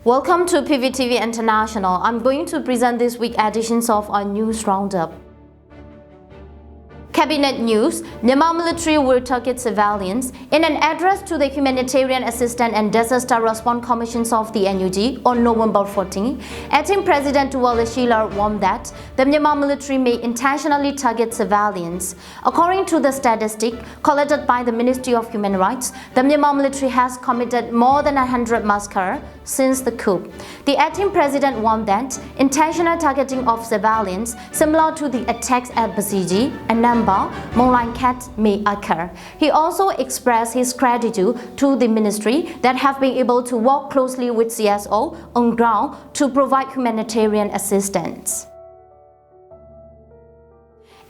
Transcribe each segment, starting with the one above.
Welcome to PVTV International. I'm going to present this week's editions of our news roundup. Cabinet News: Myanmar Military will target civilians. In an address to the Humanitarian Assistance and Disaster Response Commissions of the NUG on November 14, Acting President Kawlin warned that the Myanmar Military may intentionally target civilians. According to the statistic collected by the Ministry of Human Rights, the Myanmar Military has committed more than 100 massacres since the coup. The Acting President warned that intentional targeting of civilians, similar to the attacks at Basiji and Monglang Cat, may occur. He also expressed his gratitude to the ministry that have been able to work closely with CSO on ground to provide humanitarian assistance.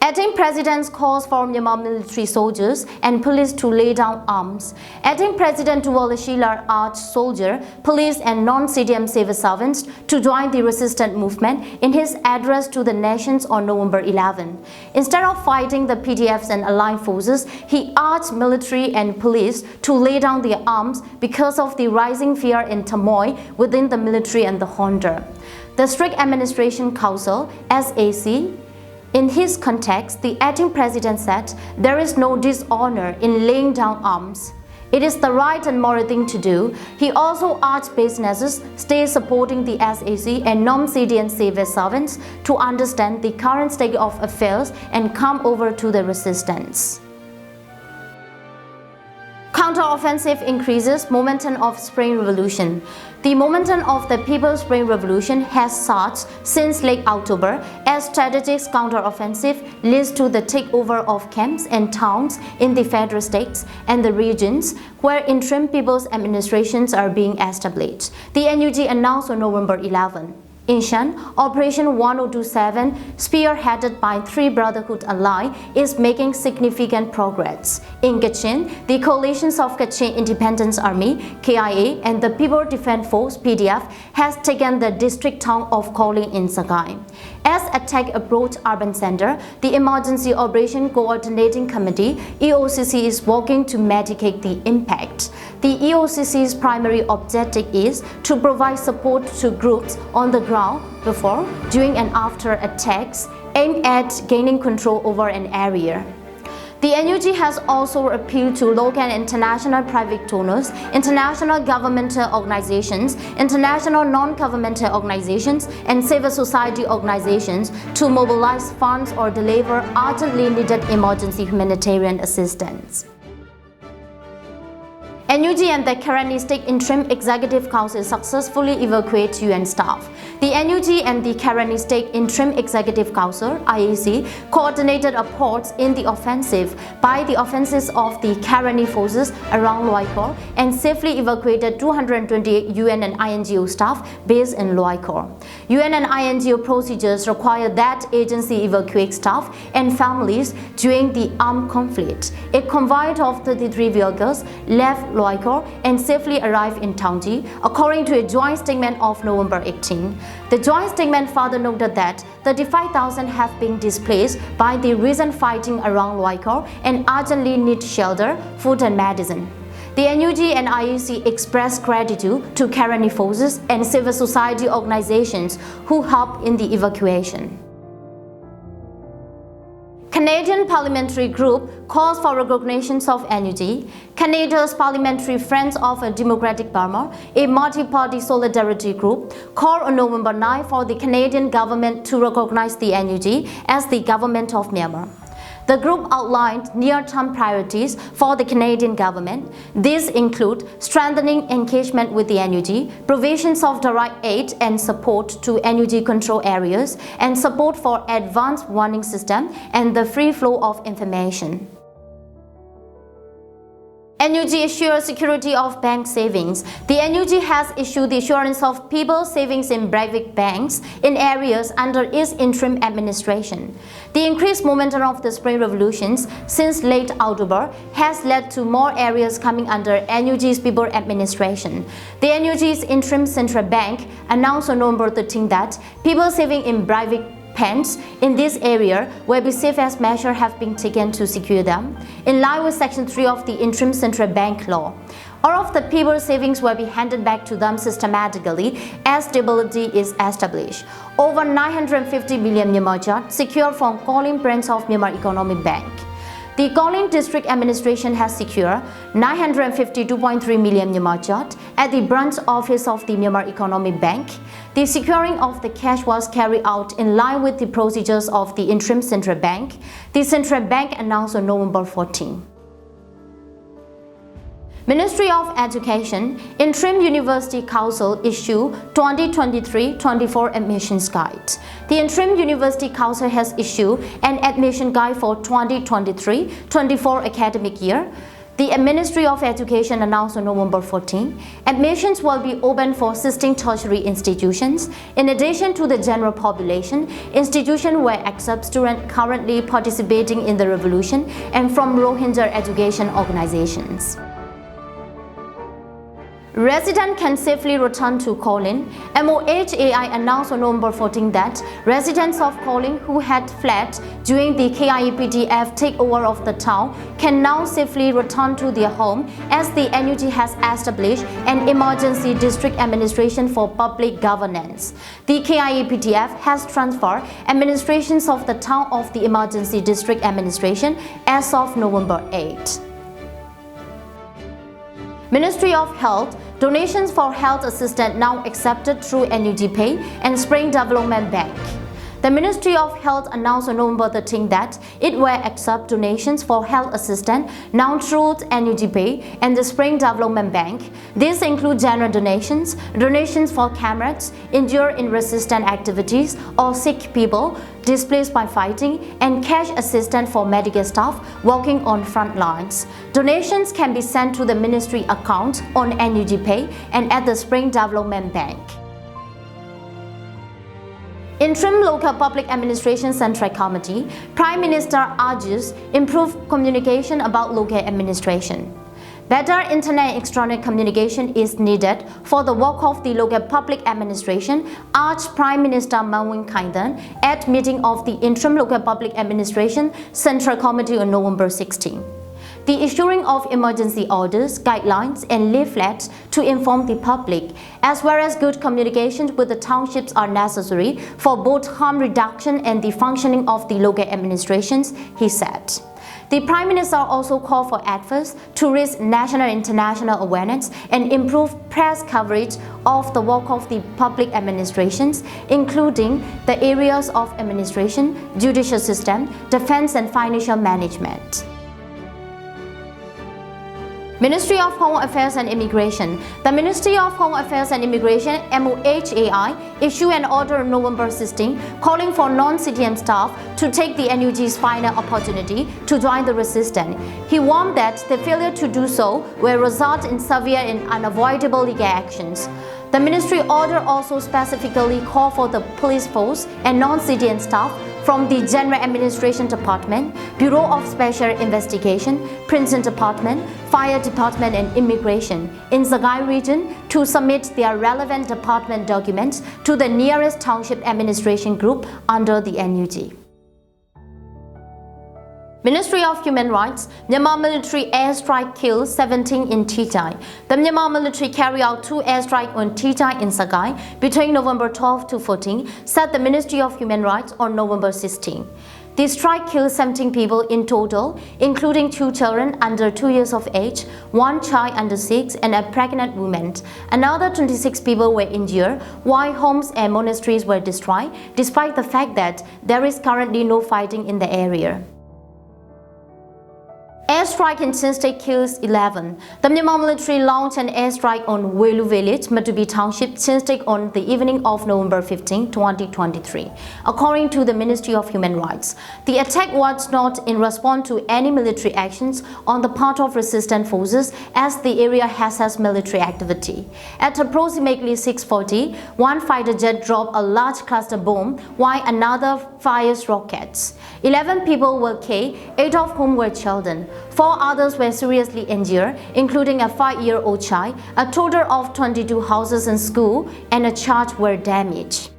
Acting President calls for Myanmar military soldiers and police to lay down arms. Acting President Kawlin urged soldiers, police and non-CDM civil servants to join the resistance movement in his address to the nations on November 11. Instead of fighting the PDFs and allied forces, he urged military and police to lay down their arms because of the rising fear and turmoil within the military and the junta. The Strict Administration Council, SAC, in his context, the acting president said, "There is no dishonor in laying down arms. It is the right and moral thing to do." He also urged businesses stay supporting the SAC and non-CDN civil servants to understand the current state of affairs and come over to the resistance. Counter-offensive increases momentum of Spring Revolution. The momentum of the People's Spring Revolution has surged since late October as strategic counter-offensive leads to the takeover of camps and towns in the federal states and the regions where interim people's administrations are being established. The NUG announced on November 11. In Shan, Operation 1027, spearheaded by Three Brotherhood Ally, is making significant progress. In Kachin, the coalitions of Kachin Independence Army, KIA, and the People Defense Force, PDF, has taken the district town of Kawlin in Sakai. As attack approached urban center, the Emergency Operation Coordinating Committee, EOCC, is working to mitigate the impact. The EOCC's primary objective is to provide support to groups on the ground before, during and after attacks aimed at gaining control over an area. The NUG has also appealed to local and international private donors, international governmental organizations, international non-governmental organizations, and civil society organizations to mobilize funds or deliver urgently needed emergency humanitarian assistance. NUG and the Karenni State Interim Executive Council successfully evacuate UN staff. The NUG and the Karenni State Interim Executive Council (IEC) coordinated approach in the offensive by the offenses of the Karenni forces around Loikor and safely evacuated 228 UN and INGO staff based in Loikor. UN and INGO procedures require that agency evacuate staff and families during the armed conflict. A convoy of 33 vehicles left Loikor and safely arrived in Taungji, according to a joint statement of November 18. The joint statement further noted that 35,000 have been displaced by the recent fighting around Loikor and urgently need shelter, food and medicine. The NUG and IEC expressed gratitude to Karenni forces and civil society organizations who helped in the evacuation. Canadian Parliamentary Group calls for recognition of NUG. Canada's Parliamentary Friends of a Democratic Burma, a multi-party solidarity group, called on November 9 for the Canadian government to recognize the NUG as the government of Myanmar. The group outlined near-term priorities for the Canadian government. These include strengthening engagement with the NUG, provisions of direct aid and support to NUG control areas, and support for advanced warning system and the free flow of information. NUG assures security of bank savings. The NUG has issued the assurance of people's savings in private banks in areas under its interim administration. The increased momentum of the Spring Revolutions since late October has led to more areas coming under NUG's people administration. The NUG's interim central bank announced on November 13 that people saving in private pens in this area will be safe as measures have been taken to secure them, in line with Section 3 of the Interim Central Bank Law. All of the people's savings will be handed back to them systematically as stability is established. Over 950 billion Myanmar kyat secured from Kawlin branch of Myanmar Economic Bank. The Kawlin District Administration has secured 952.3 million Myanmar kyat at the branch office of the Myanmar Economic Bank. The securing of the cash was carried out in line with the procedures of the Interim Central Bank. The Central Bank announced on November 14. Ministry of Education, Interim University Council issue 2023-24 Admissions Guide. The Interim University Council has issued an admission guide for 2023-24 academic year. The Ministry of Education announced on November 14, admissions will be open for existing tertiary institutions. In addition to the general population, institutions will accept students currently participating in the revolution and from Rohingya education organizations. Residents can safely return to Kawlin. MOHAI announced on November 14 that residents of Kawlin who had fled during the KIEPDF takeover of the town can now safely return to their home as the NUG has established an emergency district administration for public governance. The KIEPDF has transferred administrations of the town of the emergency district administration as of November 8. Ministry of Health, donations for health assistance now accepted through NUG Pay and Spring Development Bank. The Ministry of Health announced on November 13 that it will accept donations for health assistance now through NUG Pay and the Spring Development Bank. These include general donations, donations for comrades injured in resistance activities or sick people displaced by fighting, and cash assistance for medical staff working on front lines. Donations can be sent to the ministry account on NUG Pay and at the Spring Development Bank. Interim Local Public Administration Central Committee, Prime Minister urges improved communication about local administration. Better internet and external communication is needed for the work of the local public administration, urged Prime Minister Mawin Kaidan at meeting of the Interim Local Public Administration Central Committee on November 16. The issuing of emergency orders, guidelines, and leaflets to inform the public, as well as good communication with the townships are necessary for both harm reduction and the functioning of the local administrations, he said. The Prime Minister also called for efforts to raise national and international awareness and improve press coverage of the work of the public administrations, including the areas of administration, judicial system, defense, and financial management. Ministry of Home Affairs and Immigration. The Ministry of Home Affairs and Immigration (MOHAI) issued an order on November 16 calling for non-citizen staff to take the NUG's final opportunity to join the resistance. He warned that the failure to do so will result in severe and unavoidable legal actions. The ministry order also specifically called for the police force and non-citizen staff from the General Administration Department, Bureau of Special Investigation, Prison Department, Fire Department and Immigration in Sagai region to submit their relevant department documents to the nearest township administration group under the NUG. Ministry of Human Rights, Myanmar Military airstrike killed 17 in Tichai. The Myanmar Military carried out 2 airstrikes on Tichai in Sagai between November 12 to 14, said the Ministry of Human Rights on November 16. The strike killed 17 people in total, including 2 children under 2 years of age, 1 child under 6, and a pregnant woman. Another 26 people were injured, while homes and monasteries were destroyed, despite the fact that there is currently no fighting in the area. Airstrike in Chin State kills 11. The Myanmar Military launched an airstrike on Welu Village, Matubi Township, Chin State on the evening of November 15, 2023, according to the Ministry of Human Rights. The attack was not in response to any military actions on the part of resistance forces, as the area has military activity. At approximately 6:40, one fighter jet dropped a large cluster bomb, while another fires rockets. 11 people were killed, 8 of whom were children. 4 others were seriously injured, including a 5-year-old child. A total of 22 houses and school and a church were damaged.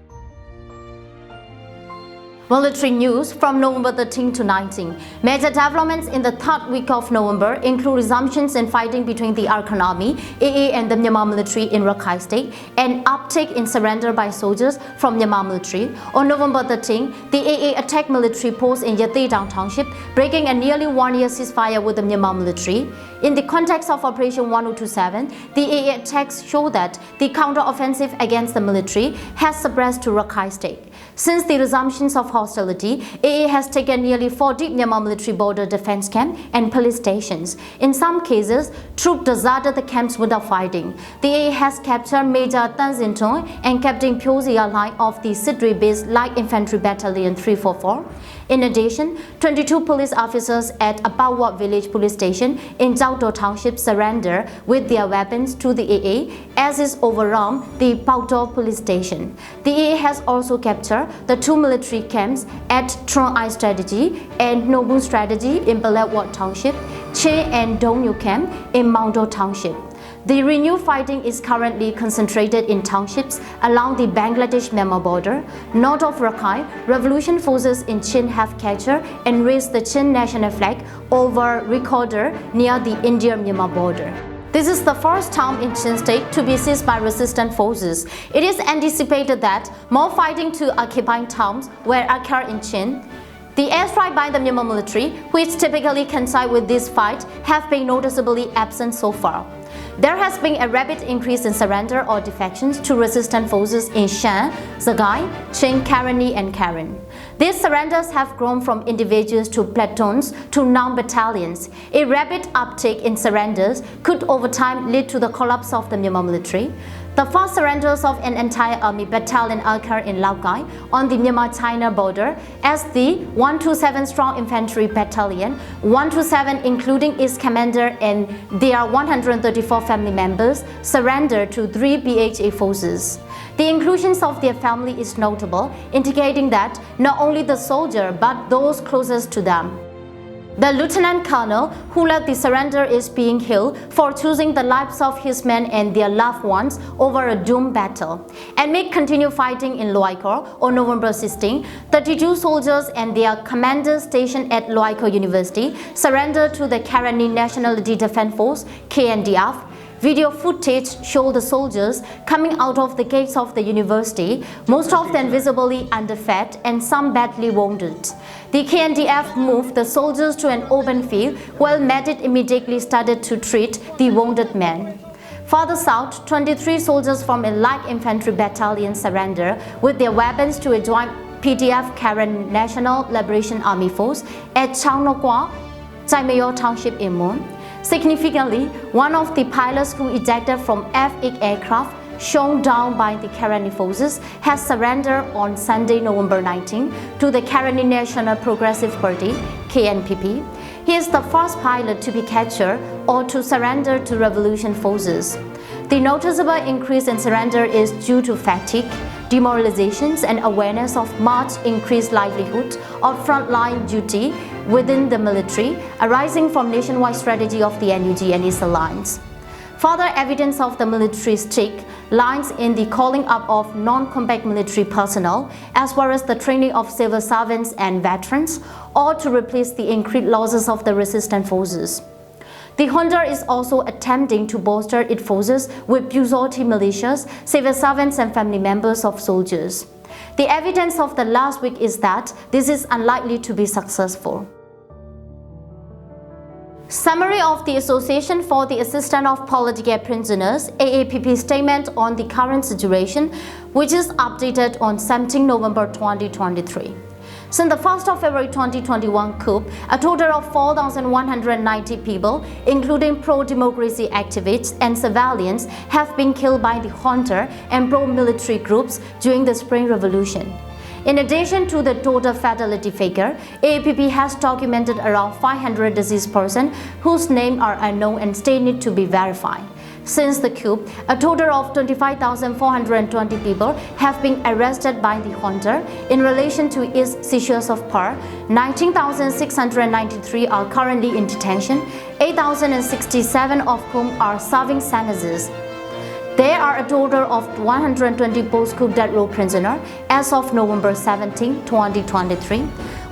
Military news from November 13 to 19. Major developments in the third week of November include resumptions in fighting between the Arkhan Army, AA and the Myanmar Military in Rakhine State, and uptake in surrender by soldiers from Myanmar Military. On November 13, the AA attacked military posts in Yatidang Township, breaking a nearly one-year ceasefire with the Myanmar Military. In the context of Operation 1027, the AA attacks show that the counter-offensive against the military has suppressed to Rakhine State. Since the resumptions of hostility, AA has taken nearly 40 Myanmar military border defense camps and police stations. In some cases, troops deserted the camps without fighting. The AA has captured Major Tan Zinton and Captain Pyo Zia Line of the Sidri-based Light Infantry Battalion 344. In addition, 22 police officers at Apawat Village Police Station in Chowdo Township surrender with their weapons to the AA, as is overrun the Pauto Police Station. The AA has also captured the two military camps at Trong Ai Strategy and Nobun Strategy in Palewat Township, Che and Dongyu Camp in Maudo Township. The renewed fighting is currently concentrated in townships along the Bangladesh-Myanmar border. North of Rakhine, revolution forces in Chin have captured and raised the Chin national flag over Recorder near the India-Myanmar border. This is the first town in Chin state to be seized by resistant forces. It is anticipated that more fighting to occupying towns will occur in Chin. The airstrike by the Myanmar military, which typically coincide with this fight, have been noticeably absent so far. There has been a rapid increase in surrender or defections to resistant forces in Shan, Zagai, Chin, Karenni and Karen. These surrenders have grown from individuals to platoons to non-battalions. A rapid uptick in surrenders could over time lead to the collapse of the Myanmar military. The first surrenders of an entire army battalion occur in Laogai on the Myanmar-China border as the 127 Strong Infantry Battalion, 127 including its commander and their 134 family members, surrendered to 3 BHA forces. The inclusion of their family is notable, indicating that not only the soldier but those closest to them. The lieutenant colonel who led the surrender is being hailed for choosing the lives of his men and their loved ones over a doomed battle. Amid continued fighting in Loikor on November 16, 32 soldiers and their commanders stationed at Loikor University surrendered to the Karenni Nationality Defense Force (KNDF). Video footage showed the soldiers coming out of the gates of the university, most of them visibly underfed and some badly wounded. The KNDF moved the soldiers to an open field while medics immediately started to treat the wounded men. Further south, 23 soldiers from a light infantry battalion surrendered with their weapons to a joint PDF Karen National Liberation Army Force at Chaunokwa, Chaimayo Township in Mon. Significantly, one of the pilots who ejected from F-8 aircraft shown down by the Karenni forces has surrendered on Sunday, November 19 to the Karenni National Progressive Party (KNPP). He is the first pilot to be captured or to surrender to revolution forces. The noticeable increase in surrender is due to fatigue, demoralizations and awareness of much increased livelihood of frontline duty within the military, arising from nationwide strategy of the NUG and its alliance. Further evidence of the military stick lies in the calling up of non-combat military personnel, as well as the training of civil servants and veterans, all to replace the increased losses of the resistant forces. The junta is also attempting to bolster its forces with Buzoti militias, civil servants and family members of soldiers. The evidence of the last week is that this is unlikely to be successful. Summary of the Association for the Assistance of Political Prisoners AAPP statement on the current situation, which is updated on 17 November 2023. Since the 1st of February 2021 coup, a total of 4,190 people, including pro-democracy activists and civilians, have been killed by the junta and pro-military groups during the Spring Revolution. In addition to the total fatality figure, AAPP has documented around 500 deceased persons whose names are unknown and still need to be verified. Since the coup, a total of 25,420 people have been arrested by the junta in relation to its seizures of power. 19,693 are currently in detention, 8,067 of whom are serving sentences. There are a total of 120 post-coup death row prisoners as of November 17, 2023.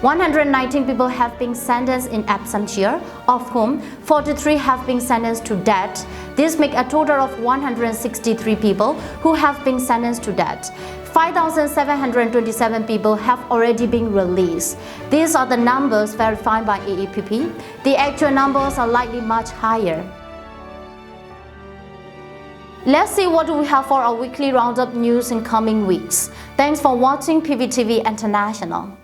119 people have been sentenced in absentia, of whom 43 have been sentenced to death. This makes a total of 163 people who have been sentenced to death. 5,727 people have already been released. These are the numbers verified by AAPP. The actual numbers are likely much higher. Let's see what we have for our weekly roundup news in coming weeks. Thanks for watching PVTV International.